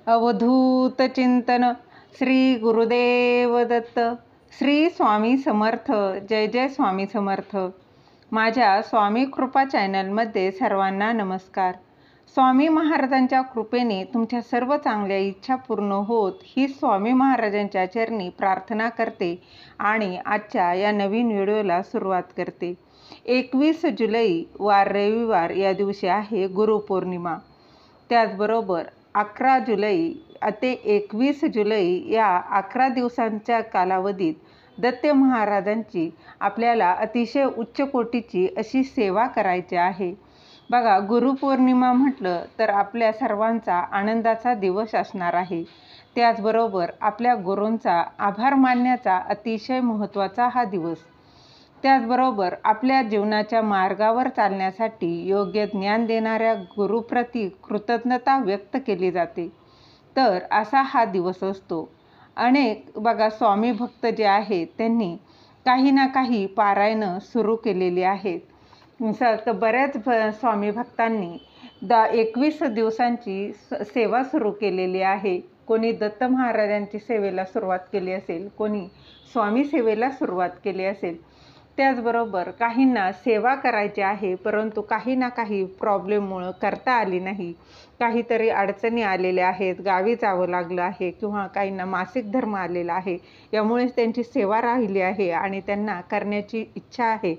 अवधूत चिंतन श्री गुरुदेव दत्त. श्री स्वामी समर्थ. जय जय स्वामी समर्थ. माझ्या स्वामी कृपा चॅनलमध्ये सर्वांना नमस्कार. स्वामी महाराजांच्या कृपेने तुमच्या सर्व चांगल्या इच्छा पूर्ण होत ही स्वामी महाराजांच्या चरणी प्रार्थना करते आणि आजच्या या नवीन व्हिडिओला सुरुवात करते. 21 जुलै वार रविवार या दिवशी आहे गुरुपौर्णिमा. त्याचबरोबर 11 जुलै ते 21 जुलै या 11 दिवसांच्या कालावधीत दत्त महाराजांची आपल्याला अतिशय उच्च कोटीची अशी सेवा करायची आहे. बघा, गुरुपौर्णिमा म्हटलं तर आपल्या सर्वांचा आनंदाचा दिवस असणार आहे. त्याचबरोबर आपल्या गुरूंचा आभार मानण्याचा अतिशय महत्त्वाचा हा दिवस. त्याचबरोबर आपल्या जीवनाच्या मार्गावर चालण्यासाठी योग्य ज्ञान देणाऱ्या गुरुप्रती कृतज्ञता व्यक्त केली जाते. तर असा हा दिवस असतो. अनेक बघा स्वामी भक्त जे आहेत त्यांनी काही ना काही पारायणं सुरू केलेली आहेत. तर बऱ्याच स्वामी भक्तांनी 21 दिवसांची सेवा सुरू केलेली आहे. कोणी दत्त महाराजांची सेवेला सुरुवात केली असेल, कोणी स्वामी सेवेला सुरुवात केली असेल. त्याचबरोबर काहींना सेवा करायची आहे, परंतु काही ना काही प्रॉब्लेममुळं करता आली नाही. काहीतरी अडचणी आलेल्या आहेत, गावी जावं लागलं आहे, किंवा काहींना मासिक धर्म आलेला आहे, यामुळेच त्यांची सेवा राहिली आहे आणि त्यांना करण्याची इच्छा आहे.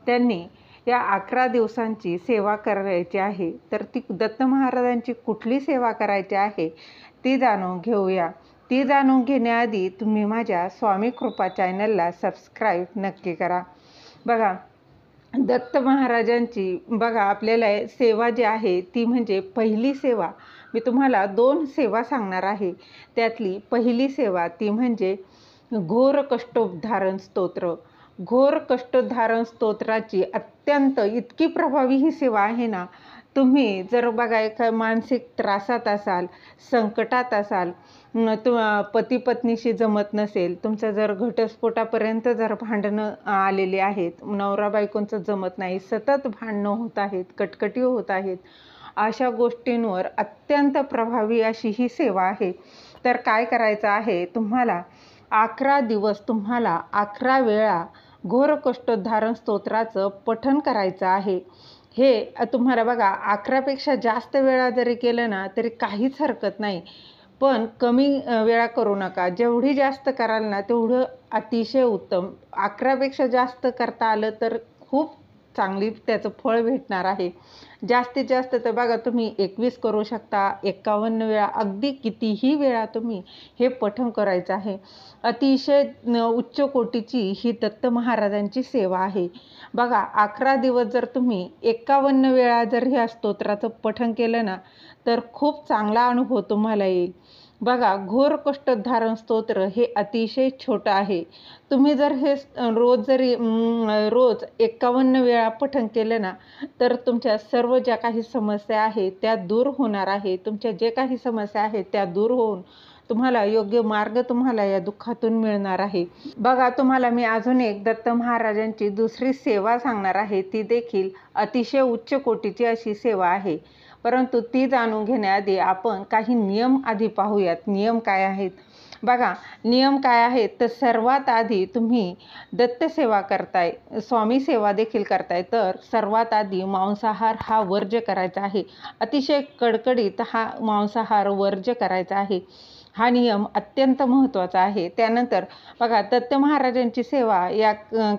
त्यांनी या 11 दिवसांची सेवा करायची आहे. तर ती दत्त महाराजांची कुठली सेवा करायची आहे ती जाणून घेऊया. ती जाणून घेण्याआधी तुम्ही माझ्या स्वामी कृपा चॅनलला सबस्क्राईब नक्की करा. बघा, दत्त महाराजांची बघा आपल्याला सेवा जी आहे ती म्हणजे पहिली सेवा. मी तुम्हाला 2 सेवा सांगणार आहे. त्यातली पहिली सेवा ती म्हणजे घोर कष्टोद्धारण स्तोत्र. घोर कष्टोद्धारण स्तोत्राची अत्यंत इतकी प्रभावी ही सेवा आहे ना. तुम्ही जर बघा एका मानसिक त्रासात असाल, संकटात असाल, पती पत्नीशी जमत नसेल, तुमचं जर घटस्फोटापर्यंत जर भांडणं आलेली आहेत, नवरा बायकोंचं जमत नाही, सतत भांडणं होत आहेत, कटकटी होत आहेत, अशा गोष्टींवर अत्यंत प्रभावी अशी ही सेवा आहे. तर काय करायचं आहे, तुम्हाला 11 दिवस तुम्हाला 11 वेळा घोर कष्टोद्धारण स्तोत्राचं पठण करायचं आहे. हे तुम्हाला बघा 11पेक्षा जास्त वेळा जरी केलं ना तरी काहीच हरकत नाही, पण कमी वेळा करू नका. जेवढी जास्त कराल ना तेवढं अतिशय उत्तम. 11पेक्षा जास्त करता आलं तर खूप चांगली त्याचं फळ भेटणार आहे. जास्तीत जास्त तर बघा तुम्ही 21 करू शकता, 51 वेळा, अगदी कितीही वेळा तुम्ही हे पठण करायचं आहे. अतिशय उच्च कोटीची ही दत्त महाराजांची सेवा आहे. बघा, 11 दिवस जर तुम्ही 51 वेळा जर ह्या स्तोत्राचं पठण केलं ना तर खूप चांगला अनुभव तुम्हाला येईल. बघा, घोर कष्टोद्धारण स्तोत्र हे अतिशय छोटं आहे. तुम्ही जर हे रोज 51 वेळा पठण केलं ना तर तुमच्या सर्व ज्या काही समस्या आहेत त्या दूर होणार आहे. तुमच्या जे काही समस्या आहेत त्या दूर होऊन तुम्हाला योग्य मार्ग तुम्हाला या दुःखातून मिळणार आहे. बघा, तुम्हाला मी अजून एक दत्त महाराजांची दुसरी सेवा सांगणार आहे. ती देखील अतिशय उच्च कोटीची अशी सेवा आहे. परंतु ती जाणून घेण्याआधी आपण काही नियम आधी पाहूयात. नियम काय आहेत बघा. नियम काय आहेत तर सर्वात आधी तुम्ही दत्त सेवा करताय, स्वामी सेवा देखील करताय, तर सर्वात आधी मांसाहार हा वर्ज्य करायचा आहे. अतिशय कडकडीत हा मांसाहार वर्ज्य करायचा आहे. हा नियम अत्यंत महत्त्वाचा आहे. त्यानंतर बघा, दत्त महाराजांची सेवा या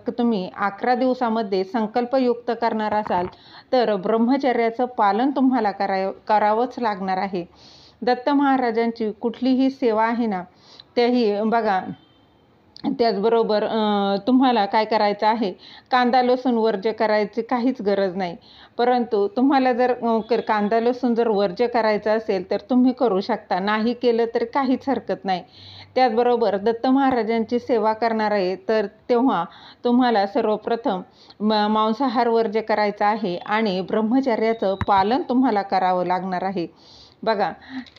तुम्ही 11 दिवसामध्ये संकल्पयुक्त करणार असाल तर ब्रह्मचर्याचं पालन तुम्हाला करावंच लागणार आहे. दत्त महाराजांची कुठलीही सेवा आहे ना तेही बघा. त्याचबरोबर तुम्हाला काय करायचं आहे, कांदा लसूण वर्ज्य करायची काहीच गरज नाही. परंतु तुम्हाला जर कांदा लसूण जर वर्ज्य करायचं असेल तर तुम्ही करू शकता, नाही केलं तर काहीच हरकत नाही. त्याचबरोबर दत्त महाराजांची सेवा करणार आहे तर तेव्हा तुम्हाला सर्वप्रथम मांसाहार वर्ज्य करायचा आहे आणि ब्रह्मचर्याचं पालन तुम्हाला करावं लागणार आहे. बघा,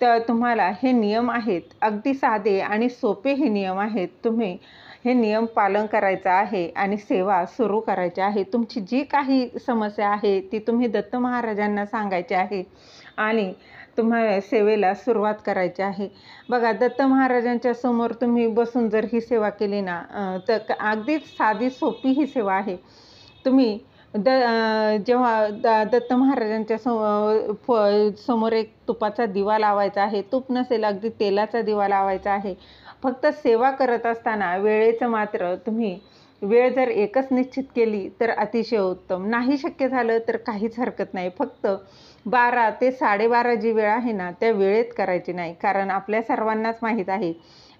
तर तुम्हाला हे नियम आहेत, अगदी साधे आणि सोपे हे नियम आहेत. तुम्ही हे नियम पालन करायचं आहे आणि सेवा सुरू करायची आहे. तुमची जी काही समस्या आहे ती तुम्ही दत्त महाराजांना सांगायची आहे आणि तुम्हाला सेवेला सुरुवात करायची आहे. बघा, दत्त महाराजांच्या समोर तुम्ही बसून जर ही सेवा केली ना, तर अगदीच साधी सोपी ही सेवा आहे. तुम्ही जेव्हा दत्त महाराजांच्या समोर एक तुपाचा दिवा लावायचा आहे. तूप नसेल, अगदी तेलाचा दिवा लावायचा आहे. फक्त सेवा करत असताना वेळेचं मात्र तुम्ही वेळ जर एकच निश्चित केली तर अतिशय उत्तम. नाही शक्य झालं तर काहीच हरकत नाही. फक्त 12 ते 12:30 जी वेळ आहे ना, त्या वेळेत करायची नाही. कारण आपल्या सर्वांनाच माहीत आहे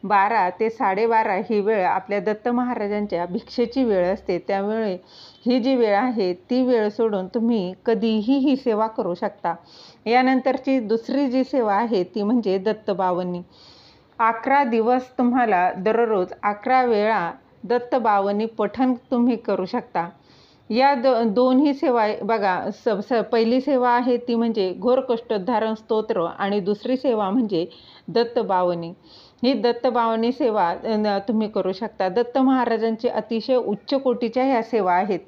12 ते 12:30 ही वेळ आपल्या दत्त महाराजांच्या भिक्षेची वेळ असते. त्यामुळे ही जी वेळ आहे ती वेळ सोडून तुम्ही कधीही ही सेवा करू शकता. यानंतरची दुसरी जी सेवा आहे ती म्हणजे दत्तबावनी. 11 दिवस तुम्हाला दररोज 11 वेळा दत्तबावनी पठण तुम्ही करू शकता. या दोन्ही सेवा बघा, पहिली सेवा आहे ती म्हणजे घोर कष्टोद्धारण स्तोत्र आणि दुसरी सेवा म्हणजे दत्तबावनी. ही दत्तबावनी सेवा तुम्ही करू शकता. दत्त महाराजांची अतिशय उच्च कोटीच्या ह्या सेवा आहेत,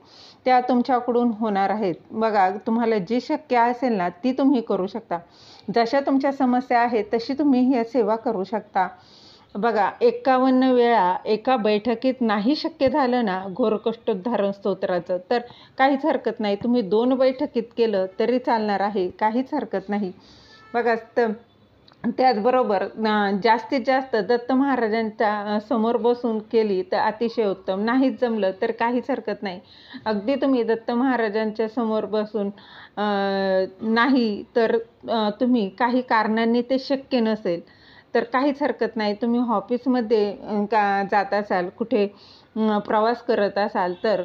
त्या तुमच्याकडून होणार आहेत. बघा, तुम्हाला जी शक्य असेल ना ती तुम्ही करू शकता. जशा तुमच्या समस्या आहेत तशी तुम्ही ही सेवा करू शकता. बघा, 51 वेळा एका बैठकीत नाही शक्य झालं ना घोर कष्टोद्धारण स्तोत्राचं, तर काहीच हरकत नाही. तुम्ही 2 बैठकीत केलं तरी चालणार आहे, काहीच हरकत नाही. बघा, त्याचबरोबर जास्तीत जास्त दत्त महाराजांच्या समोर बसून केली तर अतिशय उत्तम. नाहीच जमलं तर काहीच हरकत नाही. अगदी तुम्ही दत्त महाराजांच्या समोर बसून नाही तर तुम्ही काही कारणांनी ते शक्य नसेल तर काहीच हरकत नाही. तुम्ही ऑफिसमध्ये जात असाल, कुठे प्रवास करत असाल तर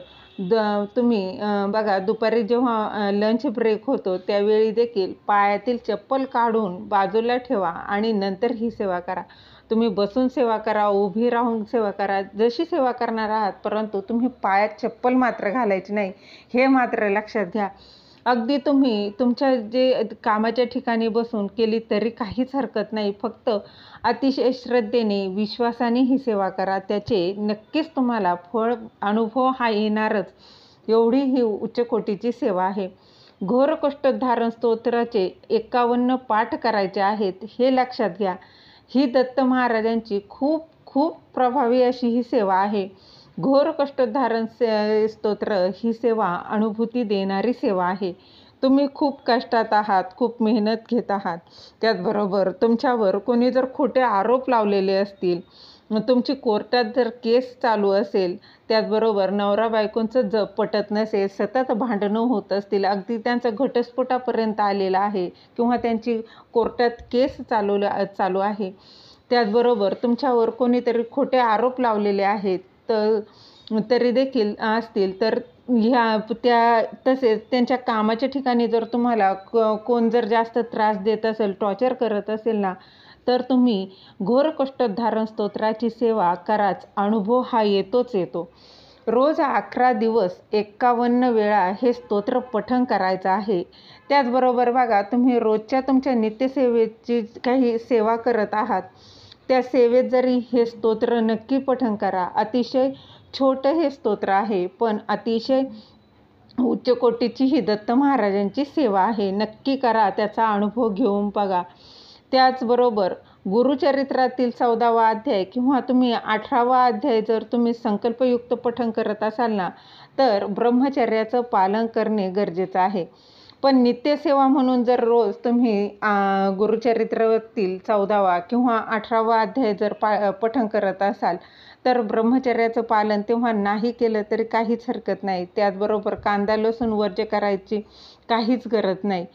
तुम्ही बघा, दुपारी जेव्हा लंच ब्रेक होतो त्यावेळी देखील पायातील चप्पल काढून बाजूला ठेवा आणि नंतर ही सेवा करा. तुम्ही बसून सेवा करा, उभी राहून सेवा करा, जशी सेवा करणार आहात, परंतु तुम्ही पायात चप्पल मात्र घालायची नाही, हे मात्र लक्षात घ्या. अगदी तुम्ही तुमच्या जे कामाच्या ठिकाणी बसून केली तरी काहीच हरकत नाही. फक्त अतिशय श्रद्धेने, विश्वासाने ही सेवा करा. त्याचे नक्कीच तुम्हाला अनुभव हा येणारच. एवढी ही उच्च कोटीची सेवा आहे. घोर कष्टोद्धारण स्तोत्राचे 51 पाठ करायचे आहेत, हे लक्षात घ्या. ही दत्त महाराजांची खूप खूप प्रभावी अशी ही सेवा आहे. घोर कष्टोद्धारण स्तोत्र ही सेवा अनुभूती देणारी सेवा आहे. तुम्ही खूप कष्टात आहात, खूप मेहनत घेत आहात. त्याचबरोबर तुमच्यावर कोणी जर खोटे आरोप लावलेले असतील, तुमची कोर्टात जर केस चालू असेल, त्याचबरोबर नवरा बायकोंचं पटत नसेल, सतत भांडणं होत असतील, अगदी त्यांचा घटस्फोटापर्यंत आलेला आहे किंवा त्यांची कोर्टात केस चालू आहे, त्याचबरोबर तुमच्यावर कोणीतरी खोटे आरोप लावलेले आहेत तरी देखील असतील, तर तसेच त्यांच्या कामाच्या ठिकाणी जर तुम्हाला कोण जर जास्त त्रास देत असेल, टॉर्चर करत असेल ना, तर तुम्ही घोर कष्टोद्धारण स्तोत्राची सेवा कराच. अनुभव हा येतोच येतो. रोज 11 दिवस 51 वेळा हे स्तोत्र पठण करायचं आहे. त्याचबरोबर बघा, तुम्ही रोजच्या तुमच्या नित्यसेवेची काही सेवा करत आहात, त्या सेवेत जरी हे स्तोत्र नक्की पठण करा. अतिशय छोटं हे स्तोत्र आहे, पण अतिशय उच्च कोटीची ही दत्त महाराजांची सेवा आहे. नक्की करा, त्याचा अनुभव घेऊन बघा. त्याचबरोबर गुरुचरित्रातील 14वा अध्याय किंवा तुम्ही 18वा अध्याय जर तुम्ही संकल्पयुक्त पठण करत असाल ना, तर ब्रह्मचर्याचं पालन करणे गरजेचं आहे. पण नित्यसेवा म्हणून जर रोज तुम्ही गुरुचरित्रातील 14वा किंवा 18वा अध्याय जर पठण करत असाल, तर ब्रह्मचर्याचं पालन तेव्हा नाही केलं तरी काहीच हरकत नाही. त्याचबरोबर कांदा लसूण वर्ज्य करायची काहीच गरज नाही.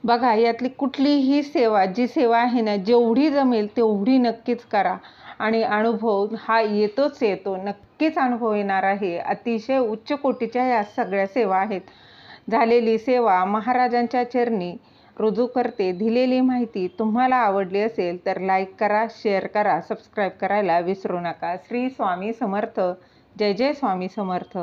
बघा, यातली कुठलीही सेवा, जी सेवा आहे ना, जेवढी जमेल तेवढी नक्कीच करा आणि अनुभव हा येतोच येतो. नक्कीच अनुभव येणार आहे. अतिशय उच्च कोटीच्या या सगळ्या सेवा आहेत. झालेली सेवा महाराजांच्या चरणी रुजू करते. दिलेली माहिती तुम्हाला आवडली असेल तर लाईक करा, शेअर करा, सबस्क्राईब करायला विसरू नका. श्री स्वामी समर्थ. जय जय स्वामी समर्थ.